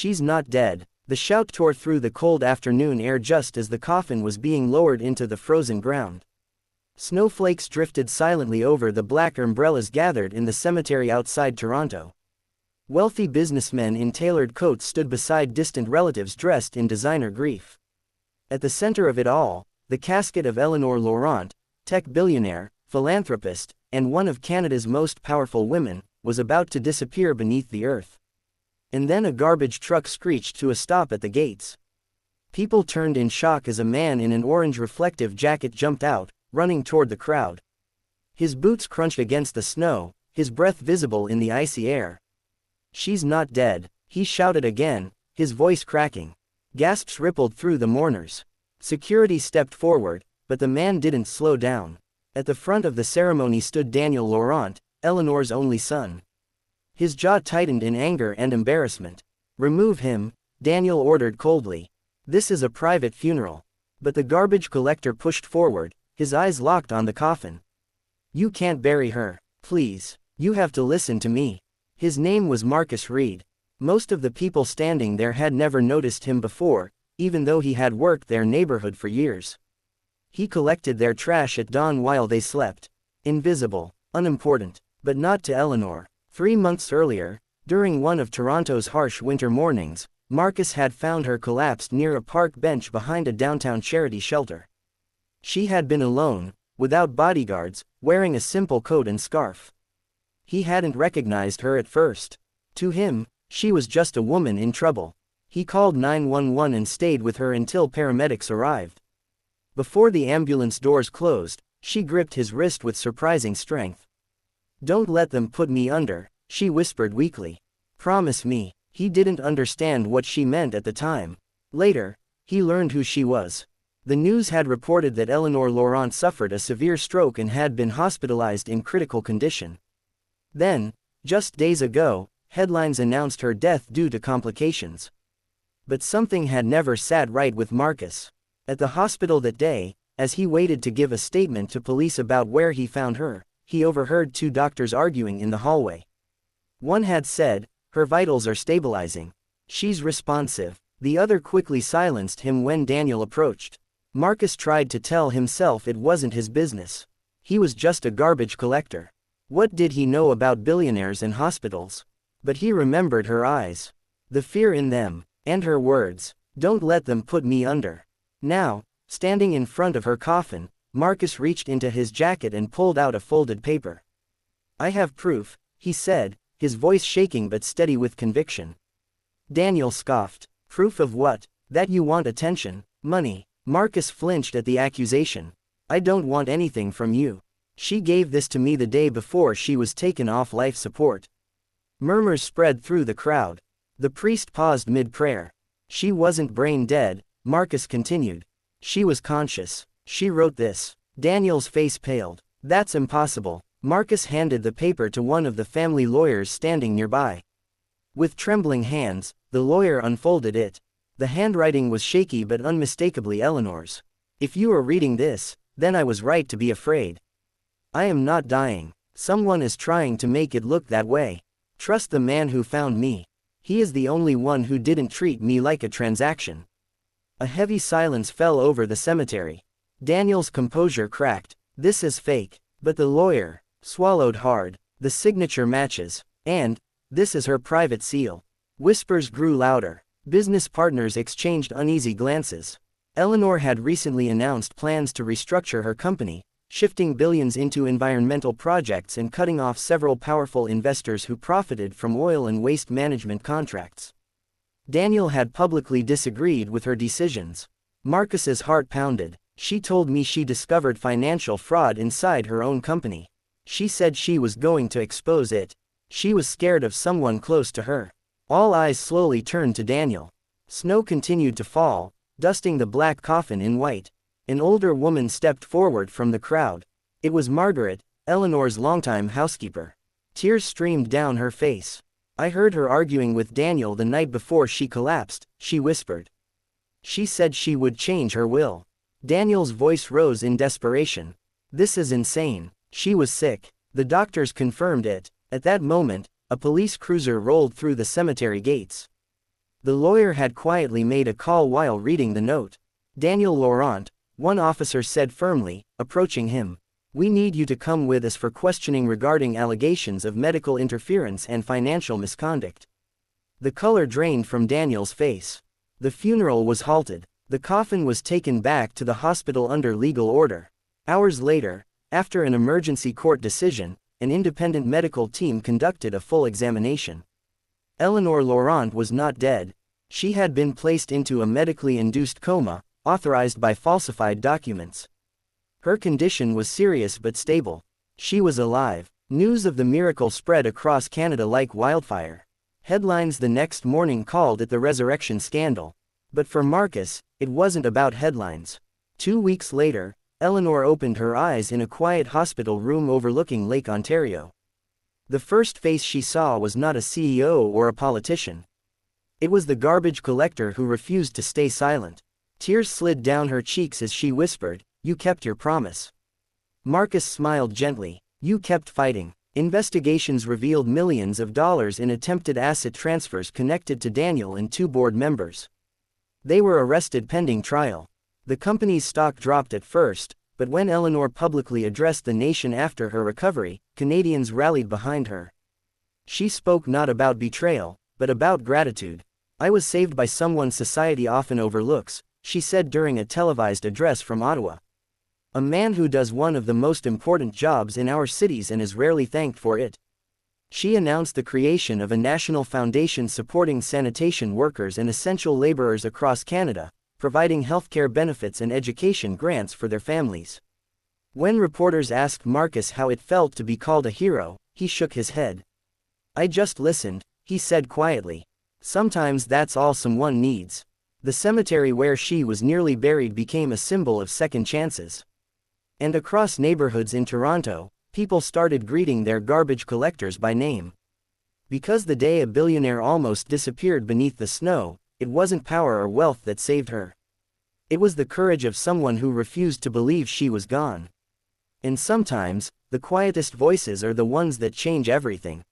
She's not dead. The shout tore through the cold afternoon air just as the coffin was being lowered into the frozen ground. Snowflakes drifted silently over the black umbrellas gathered in the cemetery outside Toronto. Wealthy businessmen in tailored coats stood beside distant relatives dressed in designer grief. At the center of it all, the casket of Eleanor Laurent, tech billionaire, philanthropist, and one of Canada's most powerful women, was about to disappear beneath the earth. And then a garbage truck screeched to a stop at the gates. People turned in shock as a man in an orange reflective jacket jumped out, running toward the crowd. His boots crunched against the snow, his breath visible in the icy air. "She's not dead," he shouted again, his voice cracking. Gasps rippled through the mourners. Security stepped forward, but the man didn't slow down. At the front of the ceremony stood Daniel Laurent, Eleanor's only son. His jaw tightened in anger and embarrassment. "Remove him," Daniel ordered coldly. "This is a private funeral." But the garbage collector pushed forward, his eyes locked on the coffin. "You can't bury her. Please. You have to listen to me." His name was Marcus Reed. Most of the people standing there had never noticed him before, even though he had worked their neighborhood for years. He collected their trash at dawn while they slept. Invisible, unimportant, but not to Eleanor. 3 months earlier, during one of Toronto's harsh winter mornings, Marcus had found her collapsed near a park bench behind a downtown charity shelter. She had been alone, without bodyguards, wearing a simple coat and scarf. He hadn't recognized her at first. To him, she was just a woman in trouble. He called 911 and stayed with her until paramedics arrived. Before the ambulance doors closed, she gripped his wrist with surprising strength. "Don't let them put me under," she whispered weakly. "Promise me." He didn't understand what she meant at the time. Later, he learned who she was. The news had reported that Eleanor Laurent suffered a severe stroke and had been hospitalized in critical condition. Then, just days ago, headlines announced her death due to complications. But something had never sat right with Marcus. At the hospital that day, as he waited to give a statement to police about where he found her, he overheard 2 doctors arguing in the hallway. One had said, "Her vitals are stabilizing. She's responsive." The other quickly silenced him when Daniel approached. Marcus tried to tell himself it wasn't his business. He was just a garbage collector. What did he know about billionaires and hospitals? But he remembered her eyes. The fear in them, and her words, "Don't let them put me under." Now, standing in front of her coffin, Marcus reached into his jacket and pulled out a folded paper. "I have proof," he said, his voice shaking but steady with conviction. Daniel scoffed. "Proof of what? That you want attention, money?" Marcus flinched at the accusation. "I don't want anything from you. She gave this to me the day before she was taken off life support." Murmurs spread through the crowd. The priest paused mid-prayer. "She wasn't brain dead," Marcus continued. "She was conscious. She wrote this." Daniel's face paled. "That's impossible." Marcus handed the paper to one of the family lawyers standing nearby. With trembling hands, the lawyer unfolded it. The handwriting was shaky but unmistakably Eleanor's. "If you are reading this, then I was right to be afraid. I am not dying. Someone is trying to make it look that way. Trust the man who found me. He is the only one who didn't treat me like a transaction." A heavy silence fell over the cemetery. Daniel's composure cracked. "This is fake." But the lawyer swallowed hard. "The signature matches. And this is her private seal." Whispers grew louder. Business partners exchanged uneasy glances. Eleanor had recently announced plans to restructure her company, shifting billions into environmental projects and cutting off several powerful investors who profited from oil and waste management contracts. Daniel had publicly disagreed with her decisions. Marcus's heart pounded. "She told me she discovered financial fraud inside her own company. She said she was going to expose it. She was scared of someone close to her." All eyes slowly turned to Daniel. Snow continued to fall, dusting the black coffin in white. An older woman stepped forward from the crowd. It was Margaret, Eleanor's longtime housekeeper. Tears streamed down her face. "I heard her arguing with Daniel the night before she collapsed," she whispered. "She said she would change her will." Daniel's voice rose in desperation. "This is insane. She was sick." The doctors confirmed it. At that moment, a police cruiser rolled through the cemetery gates. The lawyer had quietly made a call while reading the note. Daniel Laurent, one officer said firmly, approaching him. We need you to come with us for questioning regarding allegations of medical interference and financial misconduct. The color drained from Daniel's face. The funeral was halted. The coffin was taken back to the hospital under legal order. Hours later, after an emergency court decision, an independent medical team conducted a full examination. Eleanor Laurent was not dead. She had been placed into a medically induced coma, authorized by falsified documents. Her condition was serious but stable. She was alive. News of the miracle spread across Canada like wildfire. Headlines the next morning called it the resurrection scandal. But for Marcus, it wasn't about headlines. 2 weeks later, Eleanor opened her eyes in a quiet hospital room overlooking Lake Ontario. The first face she saw was not a CEO or a politician. It was the garbage collector who refused to stay silent. Tears slid down her cheeks as she whispered, "You kept your promise." Marcus smiled gently. "You kept fighting." Investigations revealed millions of dollars in attempted asset transfers connected to Daniel and 2 board members. They were arrested pending trial. The company's stock dropped at first, but when Eleanor publicly addressed the nation after her recovery, Canadians rallied behind her. She spoke not about betrayal, but about gratitude. "I was saved by someone society often overlooks," she said during a televised address from Ottawa. "A man who does one of the most important jobs in our cities and is rarely thanked for it." She announced the creation of a national foundation supporting sanitation workers and essential laborers across Canada, providing healthcare benefits and education grants for their families. When reporters asked Marcus how it felt to be called a hero, he shook his head. "I just listened," he said quietly. "Sometimes that's all someone needs." The cemetery where she was nearly buried became a symbol of second chances. And across neighborhoods in Toronto, people started greeting their garbage collectors by name. Because the day a billionaire almost disappeared beneath the snow, it wasn't power or wealth that saved her. It was the courage of someone who refused to believe she was gone. And sometimes, the quietest voices are the ones that change everything.